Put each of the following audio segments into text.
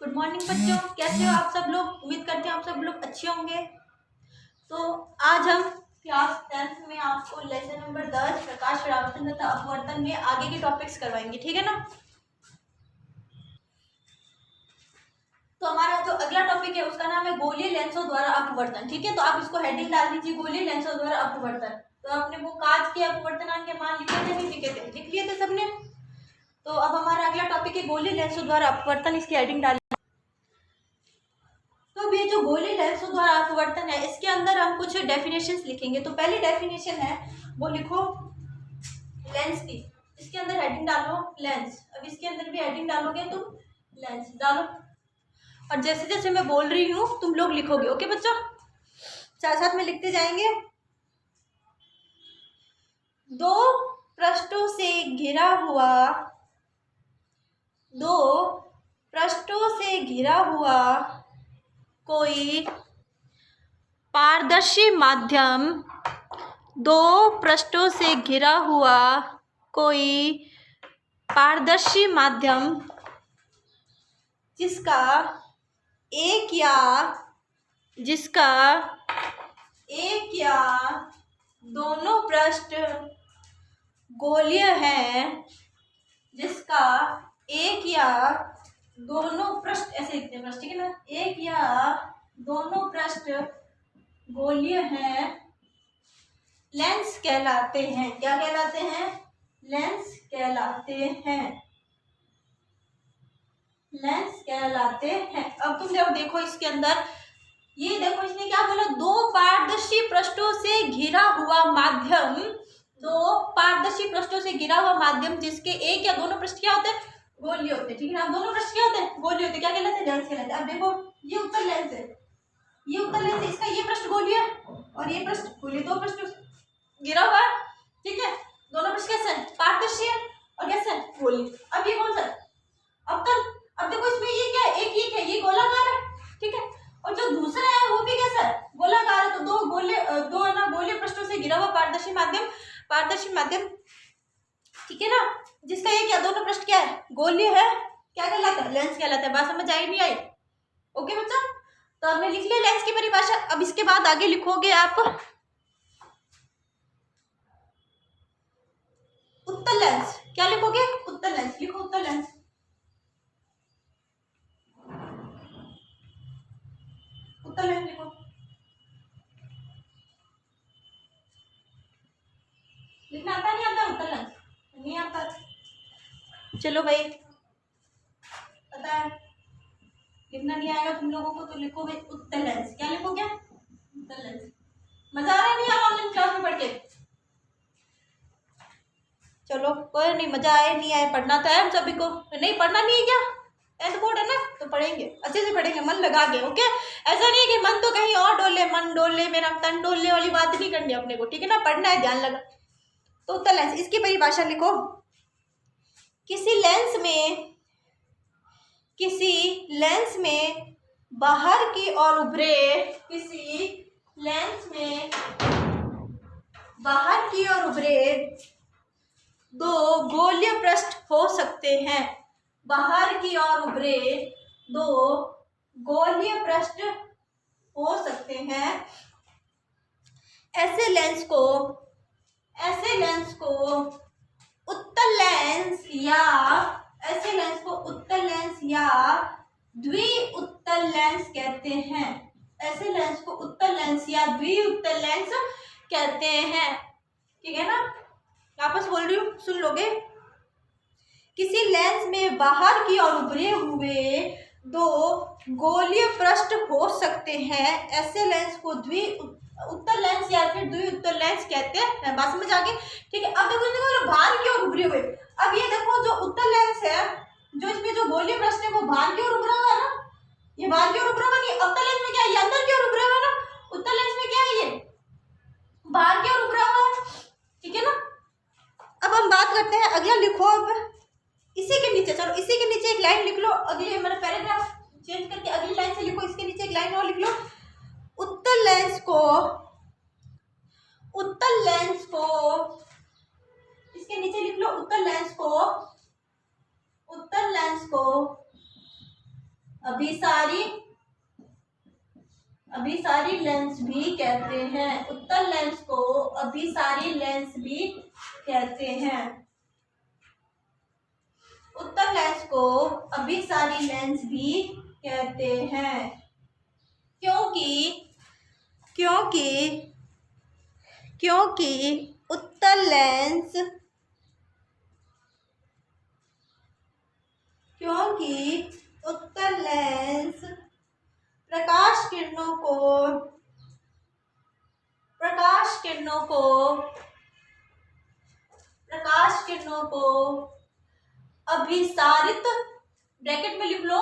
Good morning बच्चों, कैसे हो आप सब लोग। उम्मीद करते हैं आप सब लोग अच्छे होंगे। तो आज हम क्लास 10th में आपको लेसन नंबर 10 प्रकाश परावर्तन तथा अपवर्तन में आगे के टॉपिक्स करवाएंगे, ठीक है ना। तो हमारा जो अगला टॉपिक है उसका नाम है गोलीय लेंसों द्वारा अपवर्तन, ठीक है। तो आप इसको हेडिंग डाल दीजिए, गोलीय लेंसों द्वारा अपवर्तन। तो आपने वो कांच के अपवर्तनांक के मान लिखे थे, नहीं लिखे थे? लिख लिए थे सबने। तो अब हमारा अगला टॉपिक है गोलीय लेंसों द्वारा अपवर्तन, इसकी हेडिंग डाल। तो ये जो गोलीय लेंसों द्वारा अपवर्तन है, इसके अंदर हम कुछ डेफिनेशंस लिखेंगे। तो पहली डेफिनेशन है वो लिखो लेंस की। इसके अंदर हेडिंग डालो लेंस। अब इसके अंदर भी हेडिंग डालोगे तुम लेंस डालो, और जैसे जैसे मैं बोल रही हूँ तुम लोग लिखोगे, ओके बच्चों। साथ साथ में लिखते जाएंगे। दो पृष्ठों से घिरा हुआ, दो पृष्ठों से घिरा हुआ कोई पारदर्शी माध्यम, दो पृष्ठों से घिरा हुआ कोई पारदर्शी माध्यम जिसका एक या दोनों पृष्ठ गोलीय है, जिसका एक या दोनों पृष्ठ, ऐसे लिखते हैं पृष्ठ, ठीक है ना, एक या दोनों पृष्ठ गोलीय हैं, लेंस कहलाते हैं। क्या कहलाते हैं? लेंस कहलाते हैं, लेंस कहलाते हैं। अब तुम जब देखो इसके अंदर, ये देखो इसने क्या बोला, दो पारदर्शी पृष्ठों से घिरा हुआ माध्यम, दो पारदर्शी पृष्ठों से घिरा हुआ माध्यम जिसके एक या दोनों पृष्ठ क्या होते हैं? गोलीय होते हैं, ठीक है ना। दोनों पृष्ठ क्या होते हैं? गोलीय होते हैं। क्या कहलाते हैं? लेंस कहलाते हैं। अब देखो ये उत्तल लेंस है, ये उत्तल लेंस है, इसका ये पृष्ठ गोलीय है और ये पृष्ठ गोलीय, दो पृष्ठ गिरा हुआ है, ठीक है। दोनों पृष्ठ कैसे हैं? पारदर्शी है और कैसे है? गोलीय। अब ये कौन सा है? अवतल। अब देखो इसमें ये क्या है? एक है, ये गोलाकार है, ठीक है। और जो दूसरा है वो भी कैसा है? गोलाकार है। तो दो गोलीय पृष्ठों से घिरा हुआ पारदर्शी माध्यम, ठीक है ना, जिसका एक या दोनों पृष्ठ क्या है? गोलीय है। क्या कहलाता है? लेंस कहलाता है। बात समझ आई नहीं आई? ओके बच्चा, तो हमने लिख लिया लेंस की परिभाषा। अब इसके बाद आगे लिखोगे आप उत्तल लेंस। क्या लिखोगे? उत्तल लेंस। लिखो उत्तल लेंस। उत्तल लेंस लिखो। लिखना आता नहीं आता? उत्तल लेंस नहीं आता? चलो भाई, पता है लिखना नहीं आएगा तुम लोगों को, तो लिखो भाई उत्तल लेंस। क्या लिखोगे? उत्तल लेंस। मजा आ रहा है नहीं यार ऑनलाइन क्लास में पढ़ के? चलो कोई नहीं, मजा आए नहीं आए, पढ़ना तो है हम सभी को। नहीं पढ़ना नहीं है क्या? 10th बोर्ड है ना, तो पढ़ेंगे, अच्छे से पढ़ेंगे, मन लगा के, ओके। ऐसा नहीं है कि मन तो कहीं और डोले, मन डोले मेरा तन डोले वाली बात नहीं करनी अपने को, ठीक है ना। पढ़ना है, ध्यान लगा। तो उत्तल लेंस, इसकी परिभाषा लिखो। किसी लेंस में बाहर की ओर उभरे, किसी लेंस में बाहर की ओर उभरे दो गोलीय पृष्ठ हो सकते हैं। बाहर की ओर उभरे दो गोलीय पृष्ठ हो सकते हैं। ऐसे लेंस को उत्तल लेंस या द्वि उत्तल लेंस कहते हैं। ऐसे लेंस को उत्तल लेंस या द्वि उत्तल लेंस कहते हैं, ठीक है ना। वापस बोल रही हूँ, सुन लोगे। किसी लेंस में बाहर की ओर उभरे हुए दो गोलीय पृष्ठ हो सकते हैं। ऐसे लेंस को द्वि उत्तल लेंस या फिर द्वि उत्तल लेंस कहते हैं। बात समझ आ गई? ठीक है। अब देखो बाहर की ओर उभरे हुए। अब ये देखो जो उत्तल लेंस है, जो इसमें जो गोलीय पृष्ठ है वो बाहर की ओर उभरा हुआ है ना, ये बाहर की ओर उभरा हुआ नहीं। उत्तल लेंस में क्या है? ये अंदर की ओर उभरा हुआ है ना। उत्तल लेंस में क्या है? ये बाहर की ओर उभरा हुआ है, ठीक है ना। अब हम बात करते हैं, अगला लिखो। अब इसी के नीचे, चलो इसी के नीचे एक लाइन लिख लो। अगले मेरा पैराग्राफ चेंज करके अगली लाइन से लिखो। इसके नीचे एक लाइन और लिख लो। उत्तल लेंस को इसके नीचे लिख लो। उत्तल लेंस को अभिसारी अभिसारी लेंस भी कहते हैं। उत्तल लेंस को अभिसारी लेंस भी कहते हैं। उत्तल लेंस को अभिसारी लेंस भी कहते हैं क्योंकि उत्तल लेंस प्रकाश किरणों को अभिसारित, ब्रैकेट में लिख लो,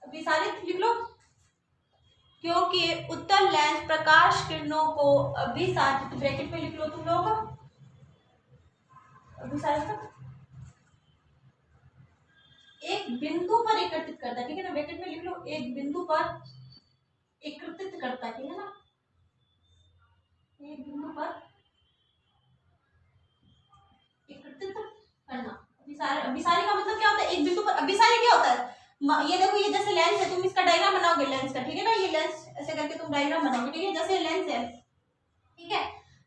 अभिसारित लिख लो, क्योंकि उत्तल लेंस प्रकाश किरणों को अभिसारित, ब्रैकेट में लिख लो तुम लोग, अभिसारित एक बिंदु पर एकत्रित करता है, ठीक है ना, ब्रैकेट में लिख लो, एक बिंदु पर एकत्रित करता है, ठीक है ना, एक बिंदु पर एकत्रित करना। अभिसारी का मतलब क्या होता है, एक बिंदु पर। अभिसारी क्या होता है, ये देखो, ये जैसे लेंस है, तुम इसका डायग्राम बनाओगे लेंस का, ठीक है ना, ये लेंस ऐसे करके तुम डायग्राम बनाओगे, ठीक है, जैसे लेंस है, ठीक है,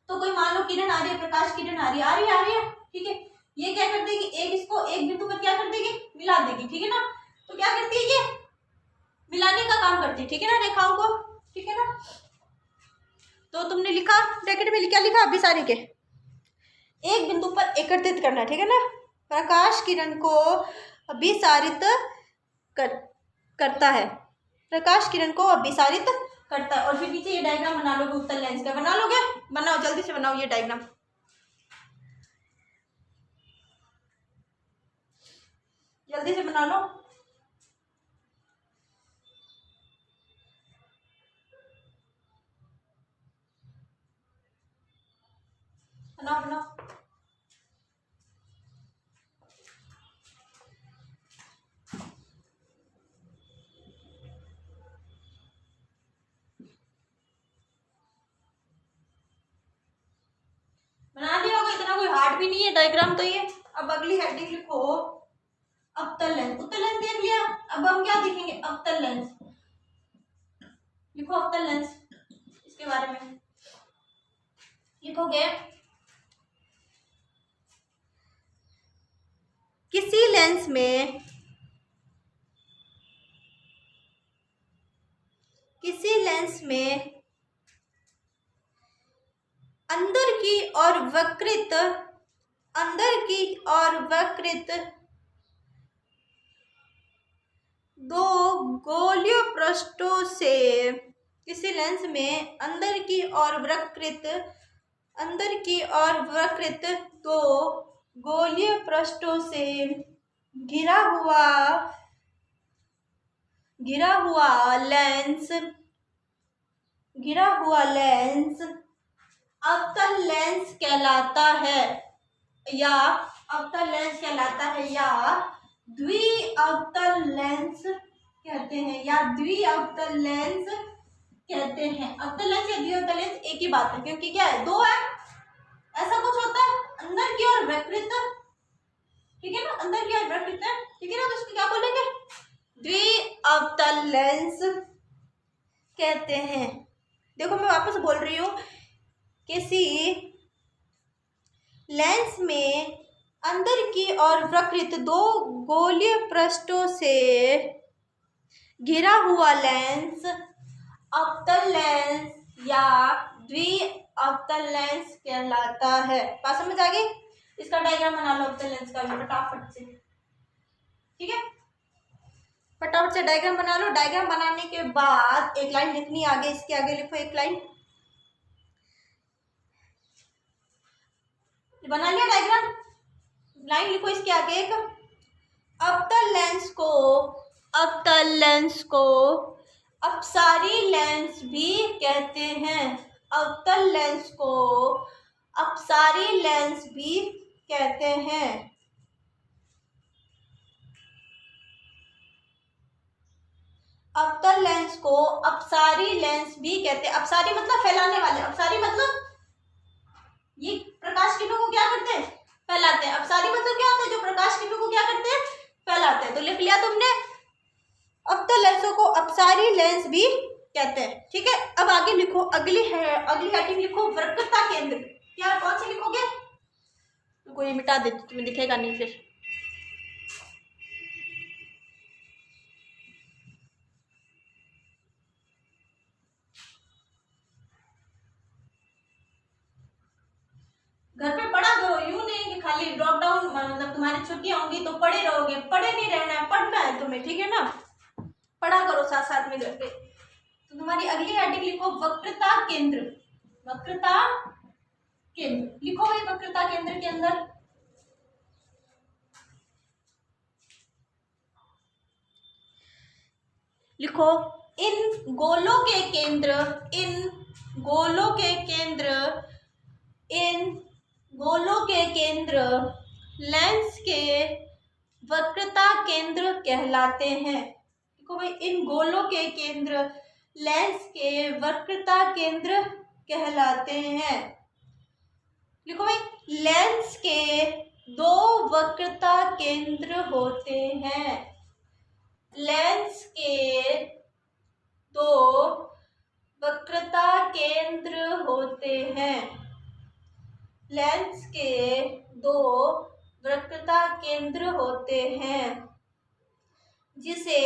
तो कोई मान लो किरण आ रही है, प्रकाश किरण आ रही है, ठीक है, ये क्या कर देगी, एक इसको एक बिंदु पर क्या कर देगी, मिला देगी, ठीक है ना, तो क्या करती है, ये मिलाने का काम करती है, ठीक है ना, रेखाओं को, ठीक है ना। तो तुमने लिखा ब्रैकेट में क्या लिखा, अभिसारी के एक बिंदु पर एकत्रित करना, ठीक है ना, प्रकाश किरण को अभिसारित करता है, प्रकाश किरण को अभिसारित करता है। और फिर नीचे ये डायग्राम बना लोगे उत्तल लेंस का, बना लोगे, बनाओ जल्दी से बनाओ ये डायग्राम, जल्दी से बना लो, बनाओ। बना दिया होगा, इतना कोई हार्ड भी नहीं है डायग्राम तो ये। अब अगली हेडिंग लिखो अवतल लेंस। उत्तल लेंस देख लिया, अब हम क्या देखेंगे, अवतल लेंस। लिखो अवतल लेंस, इसके बारे में लिखोगे, किसी लेंस में अंदर की ओर वक्रित दो गोलीय पृष्ठों से, किसी लेंस में अंदर की ओर वक्रित दो गोलीय पृष्ठों से घिरा हुआ लेंस अवतल लेंस कहलाता है, या द्विअवतल लेंस कहते हैं, द्विअवतल लेंस कहते हैं। अवतल लेंस या द्विअवतल लेंस एक ही बात है, क्योंकि क्या है, दो है, ऐसा कुछ होता है अंदर की ओर वक्रित, ठीक है ना, अंदर की ओर वक्रित है, ठीक है ना, तो इसको क्या बोलेंगे, द्विअवतल लेंस कहते हैं। देखो मैं वापस बोल रही हूँ, किसी लेंस में अंदर की ओर वक्रित दो गोलीय पृष्ठों से घिरा हुआ लेंस अवतल लेंस या द्विअवतल लेंस कहलाता है। बात समझ आ गई? इसका डायग्राम बना लो अवतल लेंस का फटाफट से, ठीक है, फटाफट से डायग्राम बना लो। डायग्राम बनाने के बाद एक लाइन लिखनी आगे, इसके आगे लिखो एक लाइन, बना लिया डायग्राम, लाइन लिखो इसके आगे एक, अवतल लेंस को अपसारी लेंस भी कहते हैं। अवतल लेंस को अपसारी लेंस भी कहते हैं। अवतल लेंस को अपसारी लेंस भी कहते हैं। अपसारी मतलब फैलाने वाले, अपसारी मतलब ये प्रकाश किरणों को क्या करते हैं, फैलाते हैं। अपसारी मतलब क्या होता है, जो प्रकाश किरणों को क्या करते हैं, फैलाते हैं। तो लिख लिया तुमने, लेंस भी कहते हैं। ठीक है, अब आगे लिखो, अगली हेडिंग लिखो वक्रता केंद्र। क्या, कौन सी लिखोगे? कोई मिटा दे, तुम्हें दिखेगा नहीं फिर। घर पे पढ़ा करो, यूं नहीं कि खाली ड्रॉप डाउन, मतलब तुम्हारी छुट्टियां होंगी तो पढ़े रहोगे। पढ़े नहीं रहना है, पढ़ना है तुम्हें। ठीक है ना, पढ़ा करो साथ साथ में घर पे। तो तुम्हारी अगली हेडिंग लिखो वक्रता केंद्र। वक्रता केंद्र लिखो भाई। वक्रता केंद्र के अंदर लिखो इन गोलों के केंद्र, इन गोलों के केंद्र, इन गोलों के केंद्र लेंस के वक्रता केंद्र कहलाते हैं। देखो भाई, इन गोलों के केंद्र लेंस के वक्रता केंद्र कहलाते हैं। लिखो भाई, लेंस के दो वक्रता केंद्र होते हैं। लेंस के दो वक्रता केंद्र होते हैं। लेंस के दो वक्रता केंद्र होते हैं, जिसे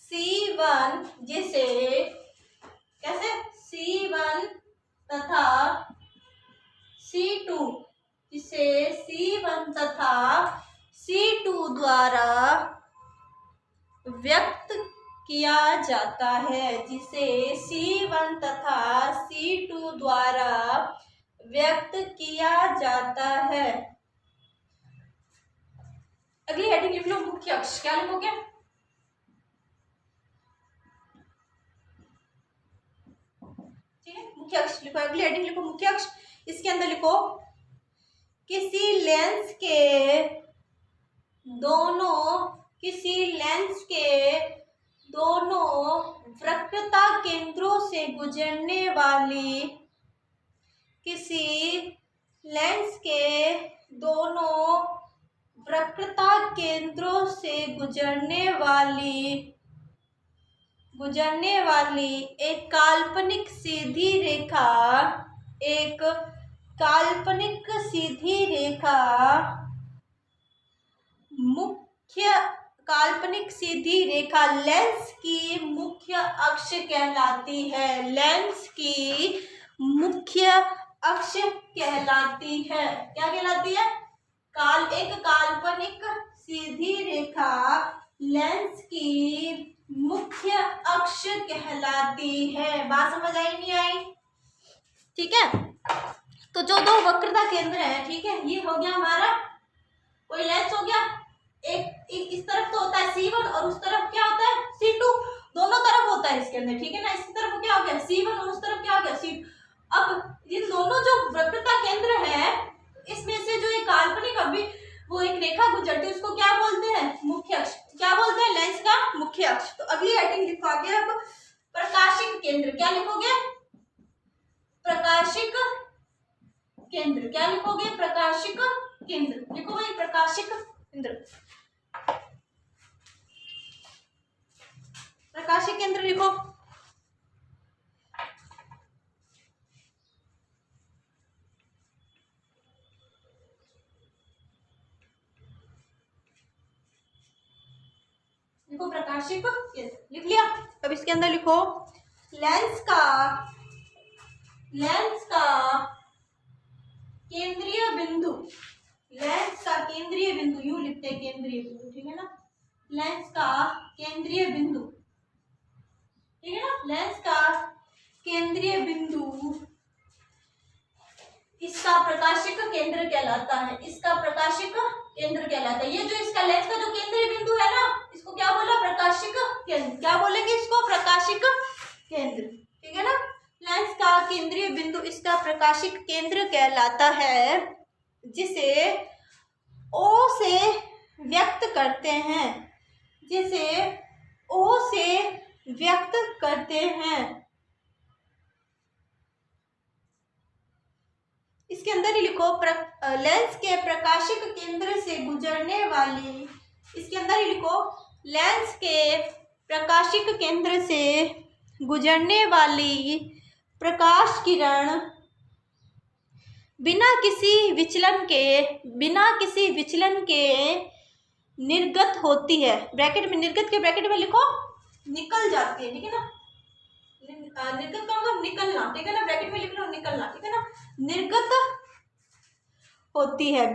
C1, जिसे कैसे C1 तथा C2, जिसे C1 तथा C2 द्वारा व्यक्त किया जाता है। जिसे C1 तथा C2 द्वारा व्यक्त किया जाता है। अगली हेडिंग लिख लो मुख्य अक्ष। क्या लिखोगे? ठीक है, मुख्य अक्ष लिखो। अगली हेडिंग लिखो मुख्य अक्ष। इसके अंदर लिखो किसी लेंस के दोनों वक्रता केंद्रों से गुजरने वाली, किसी लेंस के दोनों वक्रता केंद्रों से गुजरने वाली एक काल्पनिक सीधी रेखा, एक काल्पनिक सीधी रेखा काल्पनिक सीधी रेखा लेंस की मुख्य अक्ष कहलाती है। लेंस की मुख्य अक्ष कहलाती है। क्या कहलाती है? एक काल्पनिक सीधी रेखा लेंस की मुख्य अक्ष कहलाती है। बात समझ आई नहीं आई? ठीक है, तो जो दो वक्रता केंद्र है, ठीक है, ये हो गया हमारा कोई लेंस हो गया। एक इस तरफ तो होता है C1 और उस तरफ क्या होता है C2, दोनों तरफ होता है इसके अंदर। ठीक है ना, इस तरफ क्या हो गया C1 और उस तरफ क्या हो गया C2। अब इन दोनों जो वक्रता केंद्र है, इसमें से जो एक काल्पनिक अभी वो एक रेखा गुजरती है, उसको क्या बोलते हैं? मुख्य अक्ष। क्या बोलते हैं? लेंस का मुख्य अक्ष। तो अगली हेडिंग लिखो आगे अब प्रकाशिक केंद्र। क्या लिखोगे? प्रकाशिक केंद्र। क्या लिखोगे? प्रकाशिक केंद्र। लिखो भाई प्रकाशिक केंद्र। प्रकाशिक केंद्र लिखो। लिखो प्रकाशिक केंद्र। लिख लिया? अब इसके अंदर लिखो लेंस का केंद्रीय बिंदु। लेंस का केंद्रीय बिंदु, यूं लिखते हैं केंद्रीय बिंदु। ठीक है ना, लेंस का केंद्रीय बिंदु। ठीक है ना, लेंस का केंद्रीय बिंदु इसका प्रकाशिक केंद्र कहलाता है। इसका प्रकाशिक केंद्र कहलाता है। ये जो इसका लेंस का जो केंद्रीय बिंदु है ना, इसको क्या बोला? प्रकाशिक केंद्र। क्या बोलेंगे इसको? प्रकाशिक केंद्र। ठीक है ना, लेंस का केंद्रीय बिंदु इसका प्रकाशिक केंद्र कहलाता है, जिसे O से व्यक्त करते हैं। जिसे O से व्यक्त करते हैं। इसके अंदर ही लिखो लेंस के प्रकाशिक केंद्र से गुजरने वाली। इसके अंदर ही लिखो लेंस के प्रकाशिक केंद्र से गुजरने वाली प्रकाश किरण बिना किसी विचलन के निर्गत होती है। ब्रैकेट में निर्गत के ब्रैकेट में लिखो निकल जाती है, ठीक है ना। निर्गत का मतलब निकलना, ठीक है ना, ब्रैकेट में लिख लो निकलना, ठीक है ना। निर्गत होती है।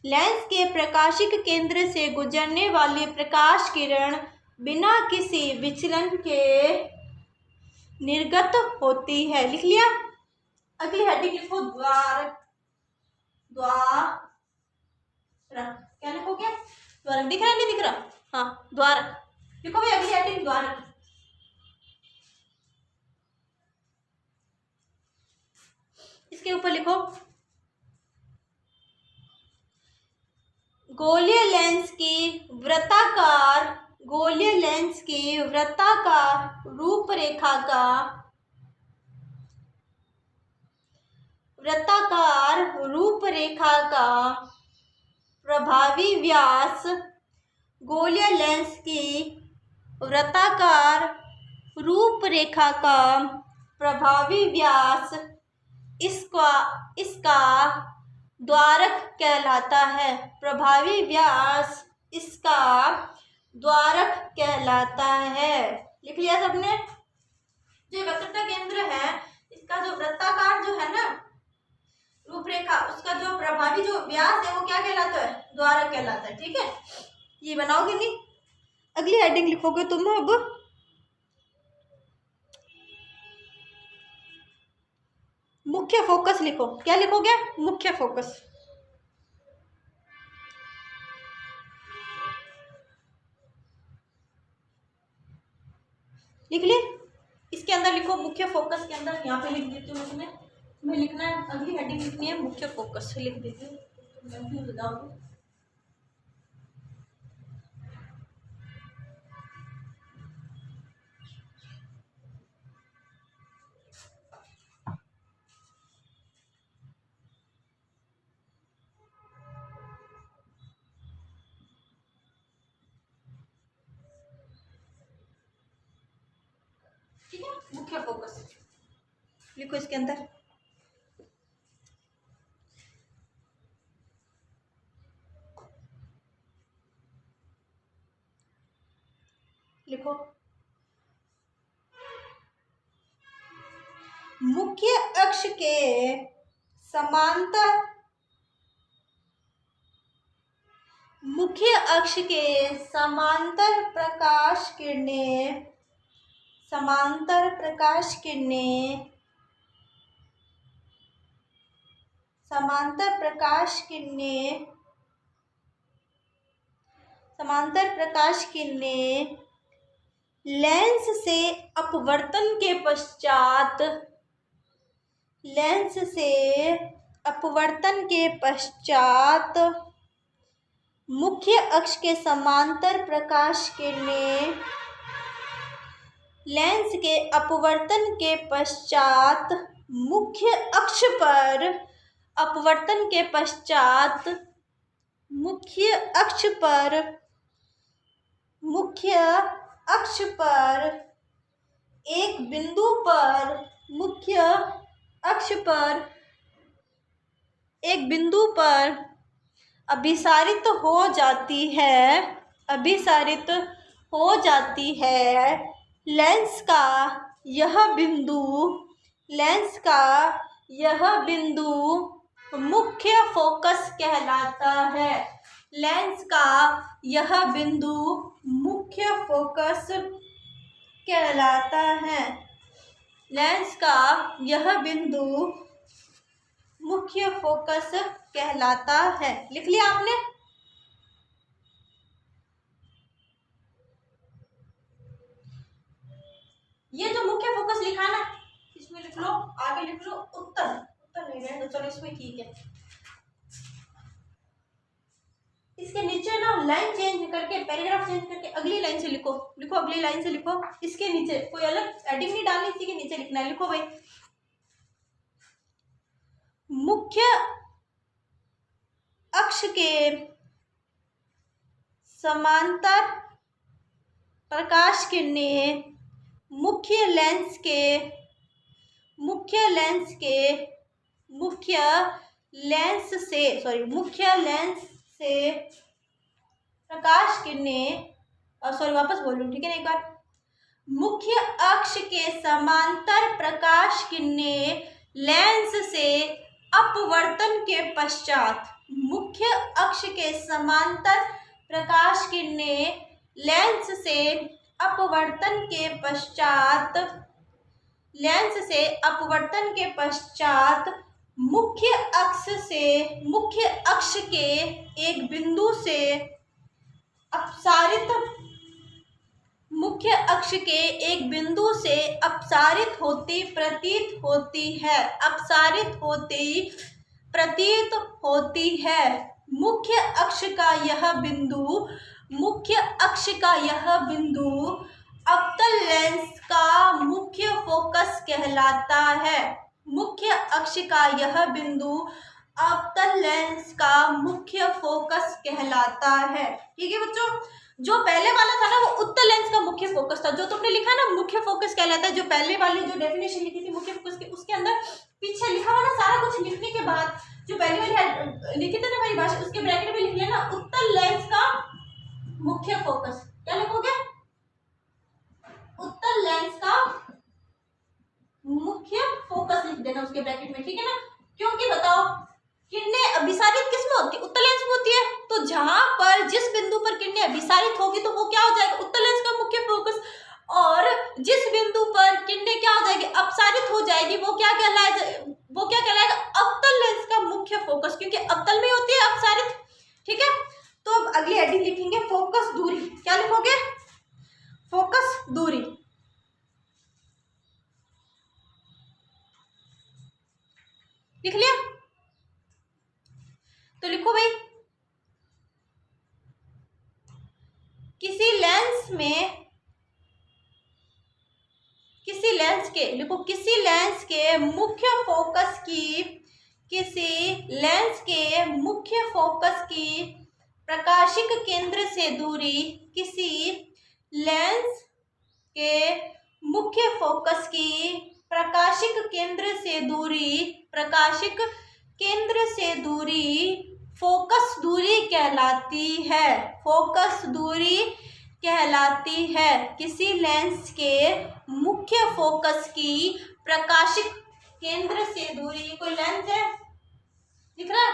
लेंस के प्रकाशिक केंद्र से गुजरने वाली प्रकाश किरण बिना किसी विचलन के निर्गत होती है। लिख लिया। अगली हेडिंग लिखो द्वारक। क्या लिखोगे? द्वारक। दिख रहा है नहीं दिख रहा? हाँ द्वारक लिखो भाई। अगली हेडिंग द्वारक। इसके ऊपर लिखो गोलीय लेंस की वृत्ताकार रूपरेखा का प्रभावी व्यास। गोलीय लेंस की वृत्ताकार रूपरेखा का प्रभावी व्यास इसका द्वारक कहलाता है। प्रभावी व्यास इसका द्वारक कहलाता है। लिख लिया सबने? जो वक्रता केंद्र है इसका जो वृत्ताकार जो है ना रूपरेखा, उसका जो प्रभावी जो व्यास है वो क्या कहलाता है? द्वारक कहलाता है, ठीक है। ये बनाओगे नहीं? अगली हेडिंग लिखोगे तुम। अब मुख्य फोकस लिखो। क्या लिखोगे? मुख्य फोकस। लिख ली? इसके अंदर लिखो मुख्य फोकस के अंदर। यहाँ पे लिख देती हूँ इसमें। तुम्हें लिखना है, अगली हेडिंग लिखनी है मुख्य फोकस। लिख देती हूँ, कंफ्यूज हो जाओगे। ठीक है, मुख्य फोकस लिखो इसके अंदर। लिखो मुख्य अक्ष के समांतर प्रकाश किरणें लेंस से अपवर्तन के पश्चात मुख्य अक्ष के समांतर प्रकाश किरणें लेंस के अपवर्तन के पश्चात मुख्य अक्ष पर एक बिंदु पर अभिसारित हो जाती है। लेंस का यह बिंदु मुख्य फोकस कहलाता है। लेंस का यह बिंदु मुख्य फोकस कहलाता है। लेंस का यह बिंदु मुख्य फोकस कहलाता है। लिख लिया आपने? ये जो मुख्य फोकस लिखा ना इसमें लिख लो, आगे लिख लो उत्तर नहीं रहने दो, चलो इसमें ठीक है। इसके नीचे ना लाइन चेंज करके, पैराग्राफ चेंज करके अगली लाइन से लिखो। अगली लाइन से लिखो। इसके नीचे कोई अलग हेडिंग नहीं डालनी, इसी के नीचे लिखना है। लिखो भाई मुख्य अक्ष के समांतर प्रकाश किरणें मुख्य लेंस से प्रकाश किरणें वापस बोल लूँ, ठीक है ना एक बार। मुख्य अक्ष के समांतर प्रकाश किरणें लेंस से अपवर्तन के पश्चात, मुख्य अक्ष के समांतर प्रकाश किरणें लेंस से अपवर्तन के पश्चात मुख्य अक्ष के एक बिंदु से अपसारित होती प्रतीत होती है। मुख्य अक्ष का यह बिंदु अवतल लेंस का मुख्य फोकस कहलाता है। मुख्य अक्ष का यह बिंदु अवतल लेंस का मुख्य फोकस कहलाता है। ठीक है बच्चों, जो पहले वाला था ना वो उत्तल लेंस का मुख्य फोकस था। जो तुमने लिखा ना मुख्य फोकस कहलाता है, जो पहले वाली जो डेफिनेशन लिखी थी मुख्य फोकस की, उसके अंदर पीछे लिखा हुआ ना सारा कुछ लिखने के बाद जो पहले वाली लिखी थी ना परिभाषा, उसके ब्रैकेट में लिख लेना उत्तल लेंस का मुख्य फोकस। क्या लिखोगे? उत्तल लेंस का मुख्य फोकस लिख देना उसके ब्रैकेट में, ठीक है ना। क्योंकि बताओ किरणें अभिसारित किस में होती है? उत्तल लेंस में होती है। तो जहां पर जिस बिंदु पर किरणें अभिसारित होगी तो वो क्या हो जाएगा? उत्तल लेंस का मुख्य फोकस। और जिस बिंदु पर किरणें क्या हो जाएगी? अपसारित हो जाएगी, वो क्या कहलाएगा? अवतल लेंस का मुख्य फोकस, क्योंकि अवतल में होती है अपसारित। ठीक है, तो अब अगली हेडिंग लिखेंगे फोकस दूरी। क्या लिखोगे? फोकस दूरी। लिख लिया? तो लिखो भाई, किसी लेंस के मुख्य फोकस की प्रकाशिक केंद्र से दूरी, किसी लेंस के मुख्य फोकस की प्रकाशिक केंद्र से दूरी फोकस दूरी कहलाती है। किसी लेंस के मुख्य फोकस की प्रकाशिक केंद्र से दूरी, कोई लेंस है? दिख रहा है?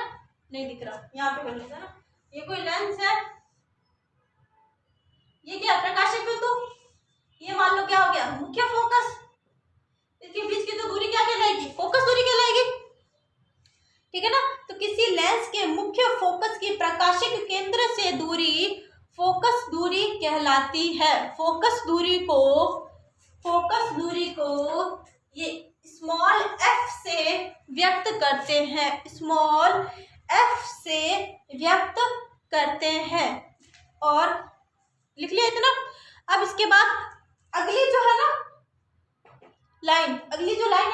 नहीं दिख रहा, यहाँ पे कर लेते हैं ना। ये कोई लेंस है, ये क्या प्रकाशिक बिंदु, ये मान लो क्या हो गया? मुख्य फोकस। इसके बीच की तो दूरी क्या कहलाएगी? फोकस दूरी कहलाएगी, ठीक है ना। तो किसी लेंस के मुख्य फोकस की प्रकाशिक केंद्र से दूरी फोकस दूरी कहलाती है। फोकस दूरी को ये स्मॉल एफ से व्यक्त करते हैं और लिख लिया इतना। अब इसके बाद अगली जो है ना लाइन, है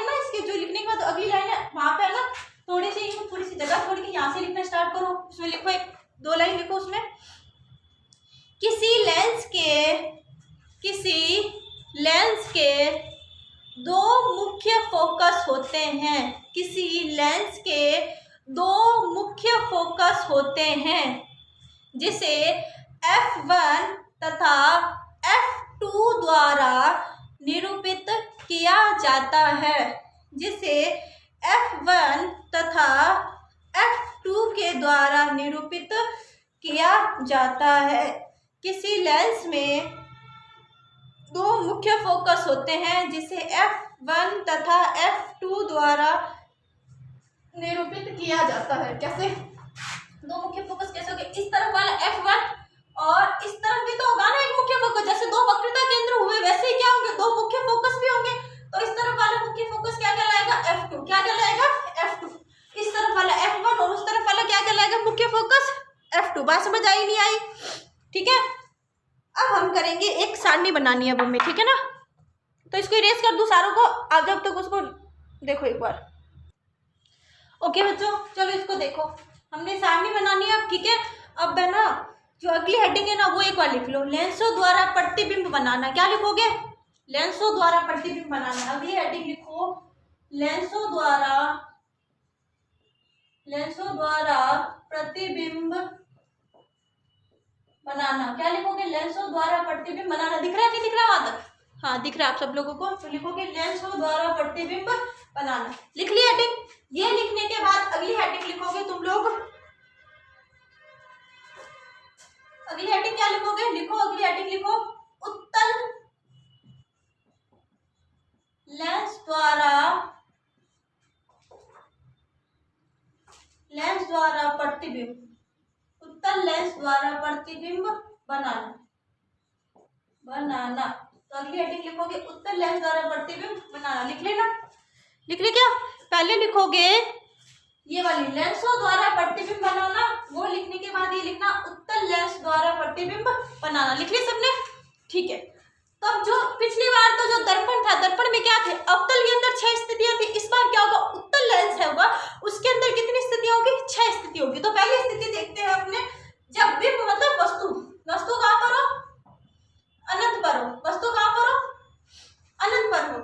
ना इसके जो लिखने के बाद अगली लाइन है, वहां पे है ना थोड़ी सी जगह छोड़ के यहाँ से लिखना स्टार्ट करो। उसमें लिखो, एक दो लाइन लिखो उसमें। किसी लेंस के दो मुख्य फोकस होते हैं। किसी लेंस के दो मुख्य फोकस होते हैं जिसे f1 तथा f2 द्वारा निरूपित किया जाता है। जिसे f1 तथा f2 के द्वारा निरूपित किया जाता है। किसी लेंस में दो मुख्य फोकस होते हैं जिसे f1 तथा f2 द्वारा निरूपित किया जाता है। कैसे दो मुख्य फोकस कैसे होंगे? इस तरफ वाला f1 और इस तरफ भी तो होगा ना एक मुख्य फोकस। जैसे दो वक्रता केंद्र हुए वैसे ही क्या होंगे? दो मुख्य फोकस भी होंगे। तो इस तरफ वाला मुख्य फोकस क्या कहलाएगा? f2। क्या कहलाएगा? f2। इस तरफ वाला f1 और उस तरफ वाला क्या कहलाएगा? मुख्य फोकस f2। बात समझ आई नहीं आई? ठीक है, अब हम करेंगे एक सारणी बनानी है अब हमें, ठीक है ना। तो इसको इरेज कर दूं सारों को, आप जब तक उसको देखो एक बार। ओके बच्चों, चलो इसको देखो, हमने सारणी बनानी है अब, ठीक है। अब है ना जो अगली हेडिंग है ना वो एक बार लिख लो, लेंसों द्वारा प्रतिबिंब बनाना। क्या लिखोगे? लेंसों द्वारा प्रतिबिंब बनाना। अगली हेडिंग लिखो, लेंसों द्वारा प्रतिबिंब बनाना। क्या लिखोगे? लेंसों द्वारा प्रतिबिंब बनाना। दिख रहा है नहीं दिख रहा वहां तक? हाँ दिख रहा है आप सब लोगों को। तो लिखोगे लेंसों द्वारा प्रतिबिंब बनाना। लिख ली हेडिंग? ये लिखने के बाद अगली हेडिंग लिखोगे तुम लोग। अगली हेडिंग क्या लिखोगे? लिखो अगली हेडिंग लिखो, उत्तल लेंस द्वारा प्रतिबिंब, उत्तल लेंस द्वारा प्रतिबिंब बनाना। तो अगली हेडिंग लिखोगे उत्तल लेंस द्वारा प्रतिबिंब बनाना। लिख लेना? लिख ले क्या? पहले लिखोगे ये वाली लेंसों द्वारा प्रतिबिंब बनाना, वो लिखने के बाद ये लिखना उत्तल लेंस द्वारा प्रतिबिंब बनाना। लिख लिया सबने? ठीक है। तो अब जो पिछली बार तो जो दर्पण था, दर्पण में क्या थे? अवतल के अंदर 6 स्थितियां थी। इस बार क्या होगा? उत्तल लेंस है होगा, उसके अंदर कितनी स्थितियां होगी? 6 स्थिति होगी। तो पहली स्थिति देखते हैं अपने, जब बिंब मतलब वस्तु कहां पर हो? अनंत पर हो। वस्तु कहां पर हो? अनंत पर हो।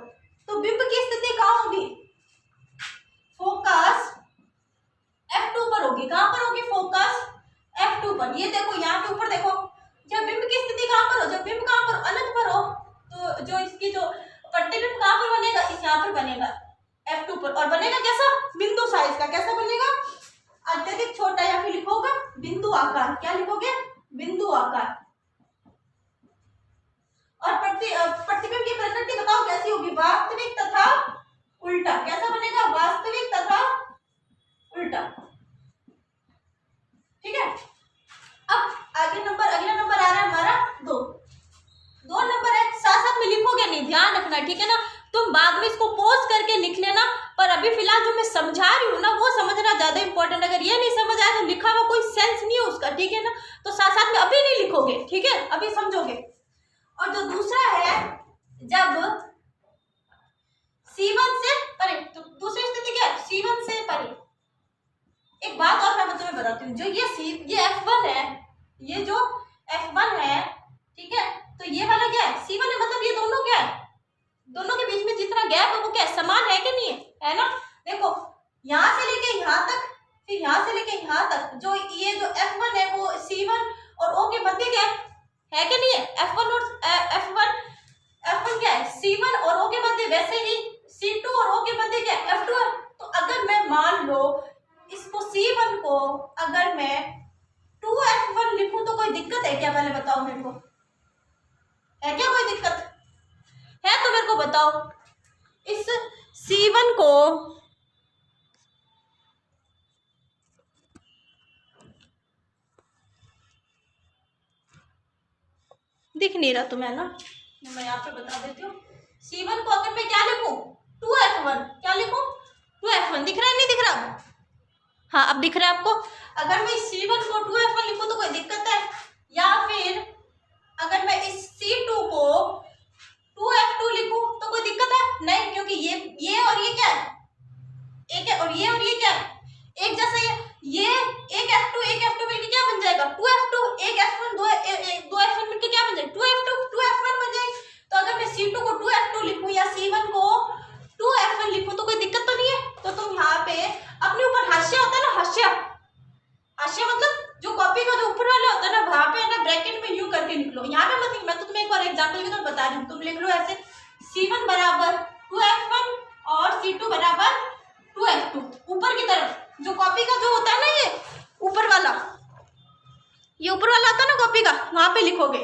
तो बिंब की स्थिति कहां होगी? फोकस F2 पर होगी। कहां पर होगी? फोकस F2 पर। ये देखो यहाँ पे ऊपर देखो, जब बिंब की स्थिति कहां पर हो? जब बिंब कहां पर? अनंत पर हो, तो जो इसकी जो प्रतिबिंब कहां पर बनेगा? इस यहाँ पर बनेगा, F2 पर। और बनेगा कैसा? बिंदु साइज का। कैसा बनेगा? अत्यधिक छोटा, या फिर लिखोगे बिंदु आकार। क्या लिखोगे? बिंदु आकार। और प्रतिबिंब की प्रकृति बताओ कैसी होगी? वास्तविक तथा उल्टा। कैसा बनेगा? वास्तविक तथा उल्टा। ठीक है। अब अगला नंबर आ रहा है हमारा 2 नंबर है। साथ साथ में लिखोगे नहीं, ध्यान रखना, ठीक है ना? तुम बाद में इसको पॉज करके लिख लेना, पर अभी फिलहाल जो मैं समझा रही हूँ ना वो समझना ज्यादा इंपॉर्टेंट। अगर ये नहीं समझ आया तो लिखा हुआ कोई सेंस नहीं है उसका, ठीक है ना? तो साथ साथ में अभी नहीं लिखोगे, ठीक है? अभी समझोगे। और जो दूसरा है, जब C1 से परे, तो दूसरी स्थिति क्या है? C1 से परे। एक बात और मैं तुम्हें बताती हूँ, जो ये F1 है, ये जो F1 है, ठीक है, तो ये वाला क्या है? C1 है। मतलब ये दोनों क्या है? दोनों के बीच में जितना गैप है वो क्या है? समान है कि नहीं है? है ना? देखो यहाँ से लेके यहाँ तक, फिर यहाँ से लेके यहाँ तक, जो ये जो F1 है वो C1 और O के मध्य क्या है कि नहीं है? F1 और F1 क्या है? C1 और O के मध्य। वैसे ही C2 और O के मध्य क्या है? F2 है। तो अगर मैं मान लो इसको C1 को अगर मैं 2F1 लिखूं तो कोई दिक्कत है क्या? पहले बताओ मेरे को, है क्या कोई दिक्कत? है तो मेरे को बताओ। इस C1 को दिख नहीं रहा तुम्हें ना, मैं यहाँ पे बता देती हूँ। C1 को अगर मैं क्या लिखूं? 2F1। क्या लिखूं? 2F1। दिख रहा है नहीं दिख रहा? हाँ अब दिख रहा है आपको। अगर मैं इस C1 को 2F1 लिखूं तो कोई दिक्कत है? या फिर अगर मैं इस C2 को 2F2 लिखूं तो कोई दिक्कत है? नहीं, क्योंकि ये और ये क्या है? एक है, और ये क्या है? एक जैसा। ये एक F2 मिलके क्या बन जाएगा? 2F2। एक F1 दो F1 मिलके क्या बन जाएगा? 2F1 बन जाएगी। तो अगर मैं C2 को 2F2 लिखूं या C1 को 2F1 लिखूं तो कोई दिक्कत तो नहीं है? तो तुम यहाँ पे अपने ऊपर हाशिया होता है ना, हाशिया मतलब जो कॉपी का जो ऊपर वाला होता है ना, वहां पे है ना ब्रैकेट में यू करके लिख लो। यहाँ पे मत, मैं तो तुम्हें एक बार एग्जांपल के तौर बता रही हूँ। तुम लिख लो ऐसे, C1 बराबर 2F1 और C2 बराबर 2F2। ऊपर की तरफ जो कॉपी का जो होता है ना, ये ऊपर वाला आता है ना कॉपी का, वहां पे लिखोगे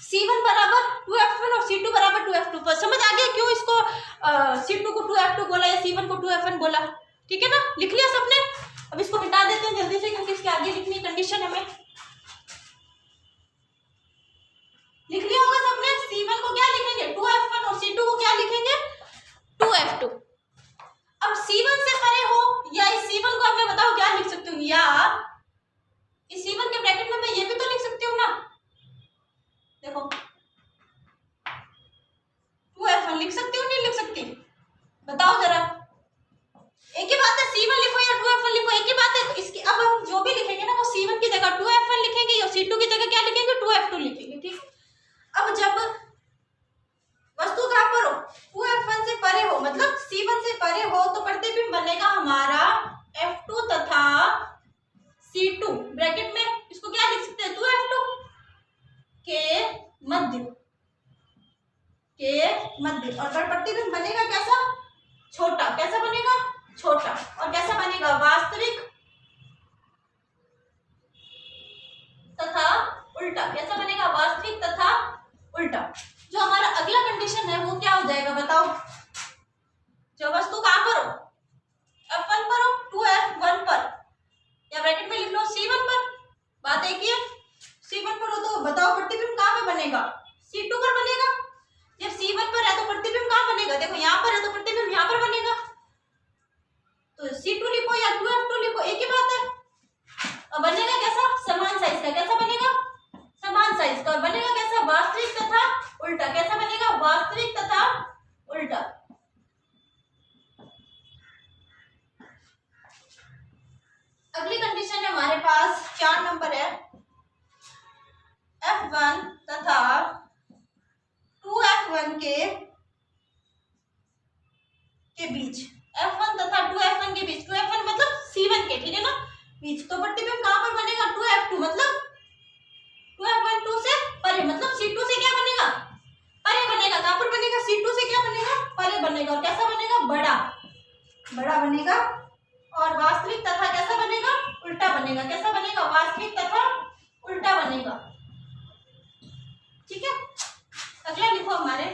C1 बराबर 2F1 और C2 बराबर 2F2। पर समझ आ गया क्यों इसको C2 को 2F2 बोला या C1 को 2F1 बोला? ठीक है ना? लिख लिया सबने? अब इसको मिटा देते हैं जल्दी से, क्योंकि इसके आगे लिखनी कंडीशन हमें। लिख लिया होगा सबने? C1 को क्या लिखेंगे? 2F1 और C2 को क्या लिखेंगे? 2F2। अब C1 से परे हो या इस C1 को मैं बताओ क्या लिख सकती हूँ, या इस C1 के ब्रैकेट में मैं ये भी तो लिख सकती हूँ ना। देखो 2F1 लिख सकती हूँ नहीं लिख सकती? बताओ जरा। एक ही बात है, C1 लिखो या 2F1 लिखो, एक ही बात है। इसकी अब हम जो भी लिखेंगे ना वो C1 की जगह 2F मध्य। और प्रतिबिंब बनेगा कैसा? छोटा। कैसा बनेगा? छोटा। और कैसा बनेगा? वास्तविक तथा उल्टा। कैसा बनेगा? वास्तविक तथा उल्टा। जो हमारा अगला कंडीशन है वो क्या हो जाएगा बताओ? जो वस्तु कहां पर हो? F1 पर हो, 2F1 पर, या ब्रैकेट में लिख लो C1 पर। बात एक ही है। C1 पर हो तो बताओ प्रतिबिंब कहां पे बनेगा? C2 पर बनेगा। जब C1 पर है तो प्रतिबिंब कहां बनेगा? देखो यहां पर है तो प्रतिबिंब यहां पर बनेगा। तो C2 लिखो या 2F2 लिखो, एक ही बात है। और बनेगा कैसा? समान साइज का। कैसा बनेगा? समान साइज का। और बनेगा कैसा? वास्तविक तथा उल्टा। कैसा बनेगा? वास्तविक तथा उल्टा। अगली कंडीशन है हमारे पास 4 नंबर है, F1 तथा 2F1 के बीच। F1 तथा 2F1 के बीच। 2F1 मतलब C1 के, ठीक है ना, बीच। तो प्रतिबिंब कहां पर बनेगा? 2F2 मतलब 2F1 2 से परे, मतलब C2 से क्या बनेगा? परे बनेगा। कहां पर बनेगा? C2 से क्या बनेगा? परे बनेगा। और कैसा बनेगा? बड़ा। बड़ा बनेगा। और वास्तविक तथा कैसा बनेगा? उल्टा बनेगा। कैसा बनेगा? वास्तविक तथा उल्टा बनेगा। ठीक है। अगला लिखो हमारे,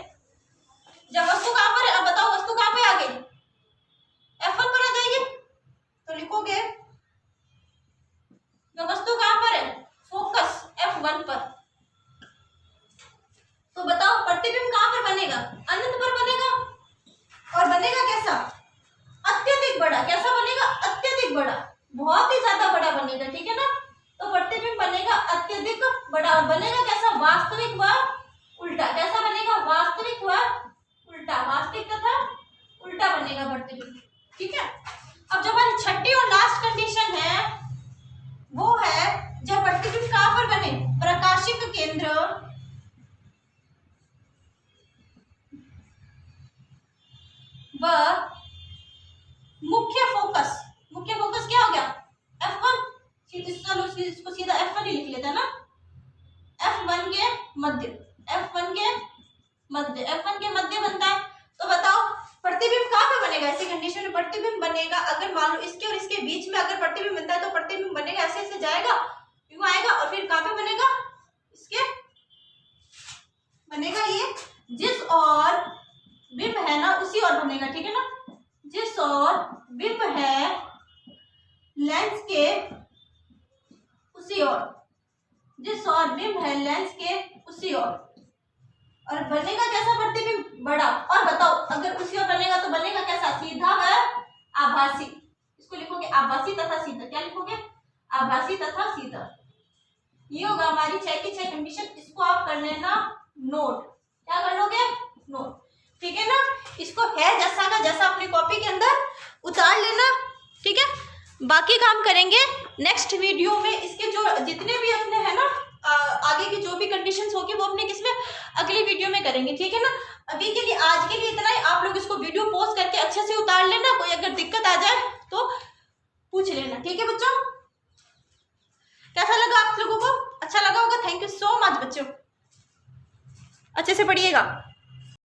जब वस्तु कहां पर है, अब बताओ वस्तु कहां पे आ गई? F1 पर आ जाएगी। तो लिखोगे जो वस्तु कहां पर है? फोकस F1 पर। तो बताओ प्रतिबिंब कहां पर बनेगा? अनंत पर बनेगा। और बनेगा कैसा? अत्यधिक बड़ा। कैसा बनेगा? अत्यधिक बड़ा। बहुत ही ज्यादा बड़ा बनेगा, ठीक है ना। तो प्रतिबिंब बनेगा अत्यधिक बड़ा। और बनेगा कैसा? वास्तविक व उल्टा। कैसा बनेगा? वास्तविक व उल्टा। वास्तविक तथा उल्टा बनेगा प्रतिबिंब, ठीक है। अब जो हमारी छठी और लास्ट कंडीशन है वो है जब प्रतिबिंब कहां पर बने? प्रकाशिक केंद्र व मुख्य फोकस। मुख्य फोकस क्या हो गया? F1। चलो इसको सीधा F1 ही लिख लेते हैं ना। F1 के मध्य। F1 के मध्य। F1 के मध्य बनता है। तो बताओ प्रतिबिंब कहां पे बनेगा? ऐसी कंडीशन में प्रतिबिंब बनेगा, अगर मान लो इसके और इसके बीच में अगर प्रतिबिंब बनता है तो प्रतिबिंब बनेगा ऐसे ऐसे जाएगा, यूं आएगा, और फिर कहां पे बनेगा? इसके बनेगा ये, जिस और बिंब है ना उसी और बनेगा, ठीक है ना। जिस और बिंब है लेंस के उसी ओर। जिस और बिंब है लेंस के उसी ओर। और बनेगा कैसा प्रतिबिंब? बड़ा। और बताओ अगर उसी ओर बनेगा तो बनेगा कैसा? सीधा व आभासी। इसको लिखोगे आभासी तथा सीधा। क्या लिखोगे? आभासी तथा सीधा। ये होगा हमारी 6 की 6 कंडीशन। इसको आप कर लेना नोट। क्या कर लोगे? नोट, ठीक है ना। इसको है जैसा का जैसा अपनी कॉपी के अंदर उतार लेना, ठीक है। बाकी काम करेंगे नेक्स्ट वीडियो में। इसके जो जितने भी अपने है ना आगे की जो भी कंडीशंस होगी वो अपने किसमें? अगली वीडियो में करेंगे, ठीक है ना। अभी के लिए आज के लिए इतना ही। आप लोग इसको वीडियो पॉज करके अच्छे से उतार लेना। कोई अगर दिक्कत आ जाए तो पूछ लेना, ठीक है बच्चों। कैसा लगा आप लोगों को? अच्छा लगा होगा। थैंक यू सो मच बच्चों, अच्छे से पढ़िएगा।